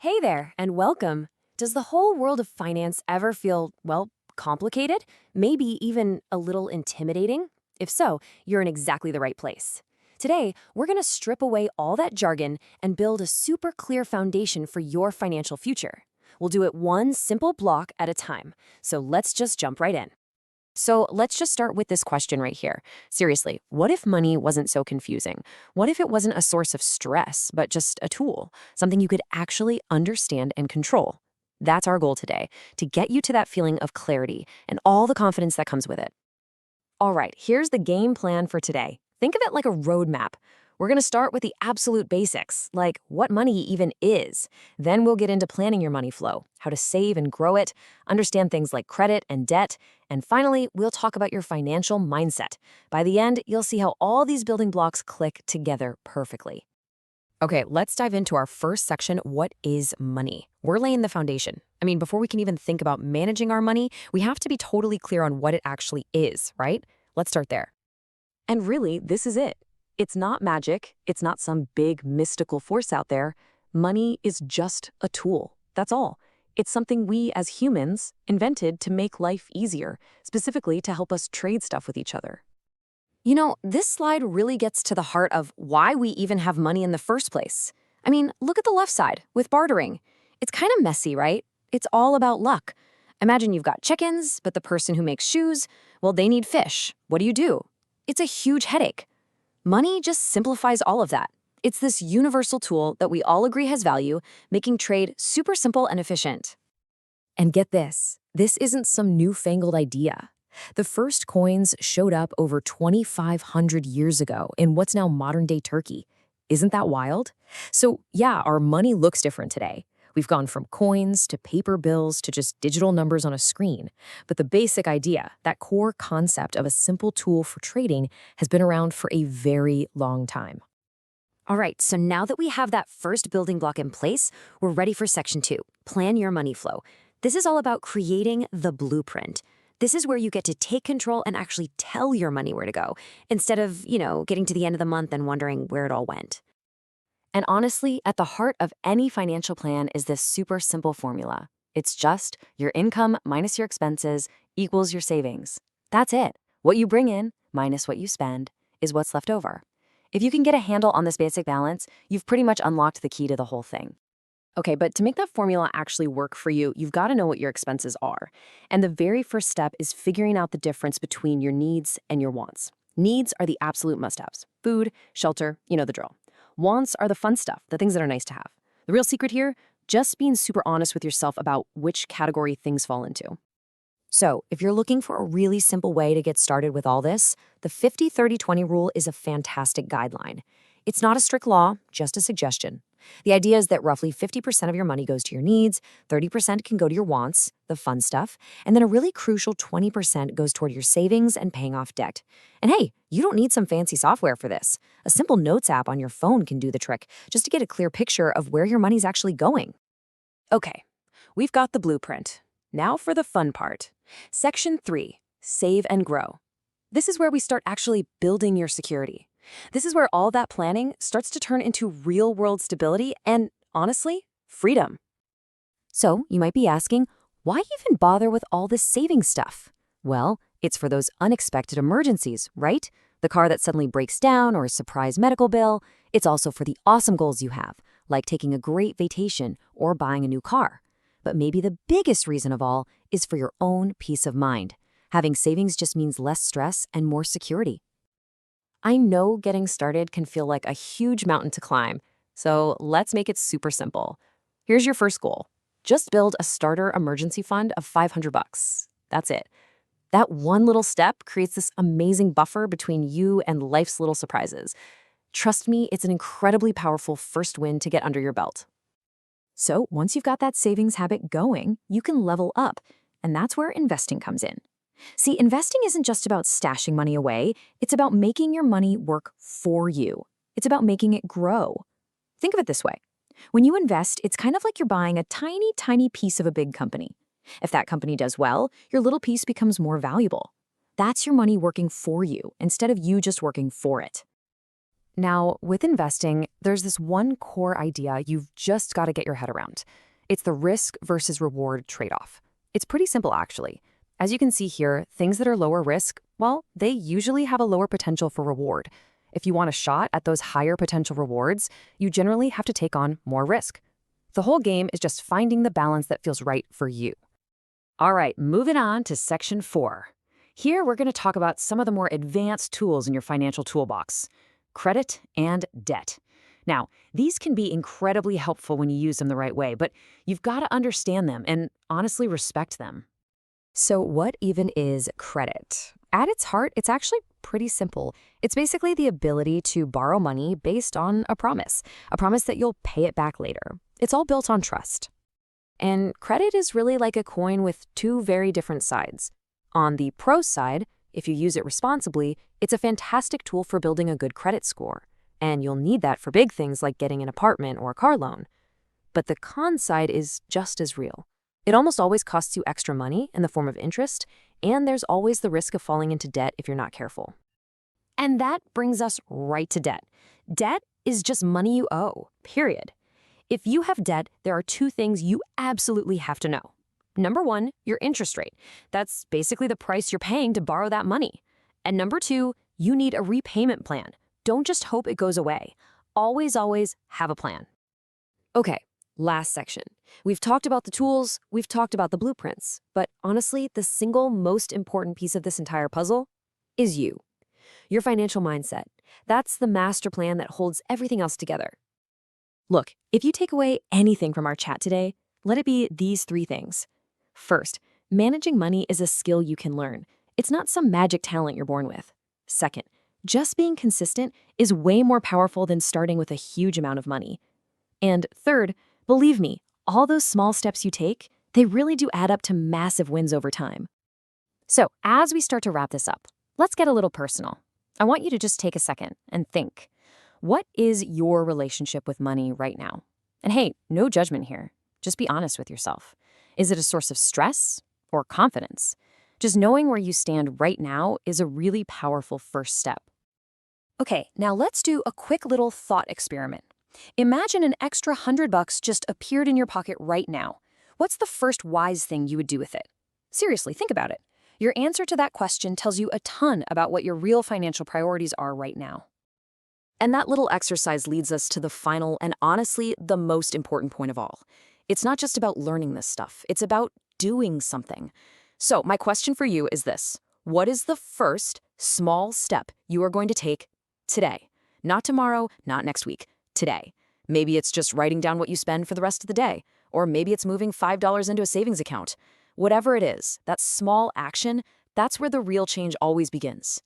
Hey there, and welcome. Does the whole world of finance ever feel, complicated? Maybe even a little intimidating? If so, you're in exactly the right place. Today, we're going to strip away all that jargon and build a super clear foundation for your financial future. We'll do it one simple block at a time. So let's just jump right in. So let's just start with this question right here. Seriously, what if money wasn't so confusing? What if it wasn't a source of stress, but just a tool, something you could actually understand and control? That's our goal today, to get you to that feeling of clarity and all the confidence that comes with it. All right, here's the game plan for today. Think of it like a roadmap. We're going to start with the absolute basics, like what money even is. Then we'll get into planning your money flow, how to save and grow it, understand things like credit and debt, and finally, we'll talk about your financial mindset. By the end, you'll see how all these building blocks click together perfectly. Okay, let's dive into our first section. What is money? We're laying the foundation. Before we can even think about managing our money, we have to be totally clear on what it actually is, right? Let's start there. And really, this is it. It's not magic. It's not some big mystical force out there. Money is just a tool. That's all. It's something we as humans invented to make life easier, specifically to help us trade stuff with each other. This slide really gets to the heart of why we even have money in the first place. Look at the left side with bartering. It's kind of messy, right? It's all about luck. Imagine you've got chickens, but the person who makes shoes, well, they need fish. What do? It's a huge headache. Money just simplifies all of that. It's this universal tool that we all agree has value, making trade super simple and efficient. And get this isn't some newfangled idea. The first coins showed up over 2,500 years ago in what's now modern-day Turkey. Isn't that wild? So yeah, our money looks different today. We've gone from coins to paper bills to just digital numbers on a screen. But the basic idea, that core concept of a simple tool for trading, has been around for a very long time. All right, so now that we have that first building block in place, we're ready for section 2, plan your money flow. This is all about creating the blueprint. This is where you get to take control and actually tell your money where to go, instead of, getting to the end of the month and wondering where it all went. And honestly, at the heart of any financial plan is this super simple formula. It's just your income minus your expenses equals your savings. That's it. What you bring in minus what you spend is what's left over. If you can get a handle on this basic balance, you've pretty much unlocked the key to the whole thing. Okay, but to make that formula actually work for you, you've got to know what your expenses are. And the very first step is figuring out the difference between your needs and your wants. Needs are the absolute must-haves. Food, shelter, you know the drill. Wants are the fun stuff, the things that are nice to have. The real secret here, just being super honest with yourself about which category things fall into. So, if you're looking for a really simple way to get started with all this, the 50-30-20 rule is a fantastic guideline. It's not a strict law, just a suggestion. The idea is that roughly 50% of your money goes to your needs, 30% can go to your wants, the fun stuff, and then a really crucial 20% goes toward your savings and paying off debt. And hey, you don't need some fancy software for this. A simple notes app on your phone can do the trick, just to get a clear picture of where your money's actually going. Okay, we've got the blueprint. Now for the fun part. Section 3, Save and Grow. This is where we start actually building your security. This is where all that planning starts to turn into real-world stability and, honestly, freedom. So, you might be asking, why even bother with all this saving stuff? Well, it's for those unexpected emergencies, right? The car that suddenly breaks down or a surprise medical bill. It's also for the awesome goals you have, like taking a great vacation or buying a new car. But maybe the biggest reason of all is for your own peace of mind. Having savings just means less stress and more security. I know getting started can feel like a huge mountain to climb, so let's make it super simple. Here's your first goal. Just build a starter emergency fund of $500. That's it. That one little step creates this amazing buffer between you and life's little surprises. Trust me, it's an incredibly powerful first win to get under your belt. So once you've got that savings habit going, you can level up, and that's where investing comes in. See, investing isn't just about stashing money away, it's about making your money work for you. It's about making it grow. Think of it this way. When you invest, it's kind of like you're buying a tiny, tiny piece of a big company. If that company does well, your little piece becomes more valuable. That's your money working for you instead of you just working for it. Now, with investing, there's this one core idea you've just got to get your head around. It's the risk versus reward trade-off. It's pretty simple, actually. As you can see here, things that are lower risk, well, they usually have a lower potential for reward. If you want a shot at those higher potential rewards, you generally have to take on more risk. The whole game is just finding the balance that feels right for you. All right, moving on to section 4. Here, we're going to talk about some of the more advanced tools in your financial toolbox: credit and debt. Now, these can be incredibly helpful when you use them the right way, but you've got to understand them and honestly respect them. So what even is credit? At its heart, it's actually pretty simple. It's basically the ability to borrow money based on a promise that you'll pay it back later. It's all built on trust. And credit is really like a coin with two very different sides. On the pro side, if you use it responsibly, it's a fantastic tool for building a good credit score. And you'll need that for big things like getting an apartment or a car loan. But the con side is just as real. It almost always costs you extra money in the form of interest, and there's always the risk of falling into debt if you're not careful. And that brings us right to debt. Debt is just money you owe, period. If you have debt, there are two things you absolutely have to know. Number one, your interest rate. That's basically the price you're paying to borrow that money. And number two, you need a repayment plan. Don't just hope it goes away. Always have a plan. Okay, last section. We've talked about the tools, we've talked about the blueprints, but honestly, the single most important piece of this entire puzzle is you. Your financial mindset. That's the master plan that holds everything else together. Look, if you take away anything from our chat today, let it be these 3 things. First, managing money is a skill you can learn. It's not some magic talent you're born with. Second, just being consistent is way more powerful than starting with a huge amount of money. And third, believe me, all those small steps you take, they really do add up to massive wins over time. So, as we start to wrap this up, let's get a little personal. I want you to just take a second and think. What is your relationship with money right now? And hey, no judgment here. Just be honest with yourself. Is it a source of stress or confidence? Just knowing where you stand right now is a really powerful first step. Okay, now let's do a quick little thought experiment. Imagine an extra $100 just appeared in your pocket right now. What's the first wise thing you would do with it? Seriously, think about it. Your answer to that question tells you a ton about what your real financial priorities are right now. And that little exercise leads us to the final and honestly the most important point of all. It's not just about learning this stuff, it's about doing something. So my question for you is this: what is the first small step you are going to take today? Not tomorrow, not next week, today. Maybe it's just writing down what you spend for the rest of the day, or maybe it's moving $5 into a savings account. Whatever it is, that small action, that's where the real change always begins.